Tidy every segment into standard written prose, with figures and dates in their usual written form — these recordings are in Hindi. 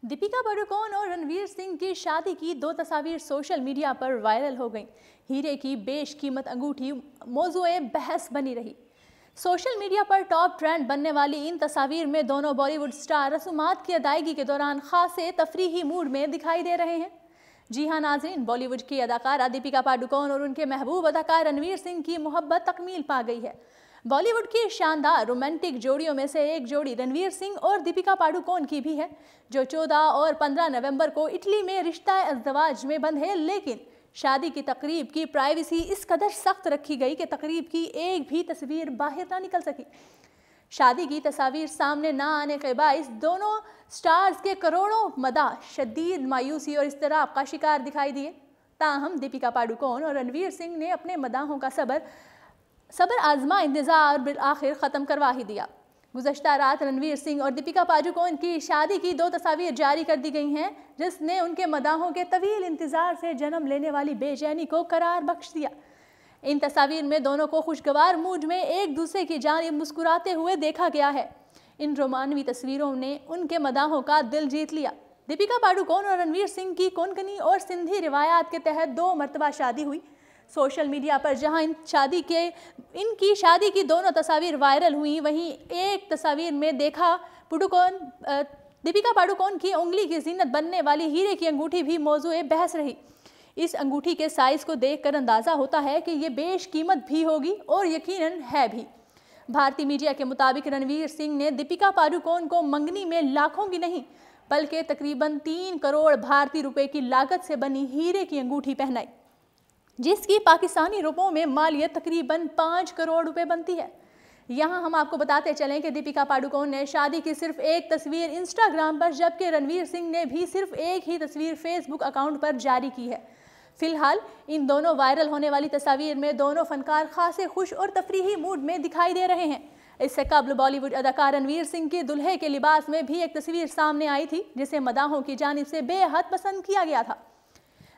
दीपिका पादुकोण और रणवीर सिंह की शादी की दो तस्वीर सोशल मीडिया पर वायरल हो गईं। हीरे की बेशकीमत अंगूठी मौजूए बहस बनी रही। सोशल मीडिया पर टॉप ट्रेंड बनने वाली इन तस्वीर में दोनों बॉलीवुड स्टार रसूमात की अदायगी के दौरान खासे तफरीही मूड में दिखाई दे रहे हैं। जी हाँ नाज़रीन, बॉलीवुड की अदाकारा दीपिका पादुकोण और उनके महबूब अदाकार रणवीर सिंह की मोहब्बत तकमील पा गई है। बॉलीवुड की शानदार रोमांटिक जोड़ियों में से एक जोड़ी रणवीर सिंह और दीपिका पादुकोण की भी है, जो 14 और 15 नवंबर को इटली में रिश्ता अज़दवाज में बंधे। लेकिन शादी की तकरीब की प्राइवेसी इस कदर सख्त रखी गई कि तकरीब की एक भी तस्वीर बाहर ना निकल सकी। शादी की तस्वीर सामने ना आने के बाइस दोनों स्टार्स के करोड़ों मदाह शदीद मायूसी और इज़्तिराब का शिकार दिखाई दिए। ताहम दीपिका पादुकोण और रणवीर सिंह ने अपने मदाहों का सबर आजमा इंतजार बिल आखिर ख़त्म करवा ही दिया। गुज़श्ता रात रणवीर सिंह और दीपिका पादुकोण की शादी की दो तस्वीर जारी कर दी गई हैं, जिसने उनके मदाहों के तवील इंतजार से जन्म लेने वाली बेचैनी को करार बख्श दिया। इन तस्वीर में दोनों को खुशगवार मूड में एक दूसरे की जानिब मुस्कुराते हुए देखा गया है। इन रोमानवी तस्वीरों ने उनके मदाहों का दिल जीत लिया। दीपिका पादुकोण और रणवीर सिंह की कोंकणी और सिंधी रिवायात के तहत 2 मरतबा शादी हुई। सोशल मीडिया पर जहां इनकी शादी की दोनों तस्वीर वायरल हुई, वहीं एक तस्वीर में देखा दीपिका पादुकोण की उंगली की जीनत बनने वाली हीरे की अंगूठी भी मौजूए बहस रही। इस अंगूठी के साइज को देखकर अंदाजा होता है कि ये बेशकीमत भी होगी, और यकीनन है भी। भारतीय मीडिया के मुताबिक रणवीर सिंह ने दीपिका पादुकोण को मंगनी में लाखों की नहीं बल्कि तकरीबन 3 करोड़ भारतीय रुपए की लागत से बनी हीरे की अंगूठी पहनाई, जिसकी पाकिस्तानी रुपयों में मालियत तकरीबन 5 करोड़ रुपए बनती है। यहाँ हम आपको बताते चलें कि दीपिका पादुकोण ने शादी की सिर्फ एक तस्वीर इंस्टाग्राम पर, जबकि रणवीर सिंह ने भी सिर्फ एक ही तस्वीर फेसबुक अकाउंट पर जारी की है। फिलहाल इन दोनों वायरल होने वाली तस्वीर में दोनों फनकार खासे खुश और तफरीही मूड में दिखाई दे रहे हैं। इससे कबल बॉलीवुड अदाकार रणवीर सिंह की दुल्हे के लिबास में भी एक तस्वीर सामने आई थी, जिसे मदाहों की जानिब से बेहद पसंद किया गया था।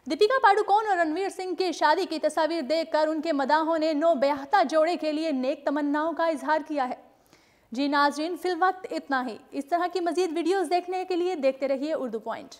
दीपिका पादुकोण और रणवीर सिंह की शादी की तस्वीर देखकर उनके मदाहों ने नो ब्याहता जोड़े के लिए नेक तमन्नाओं का इजहार किया है। जी नाज़रीन, फिल वक्त इतना ही। इस तरह की मजीद वीडियोस देखने के लिए देखते रहिए उर्दू पॉइंट।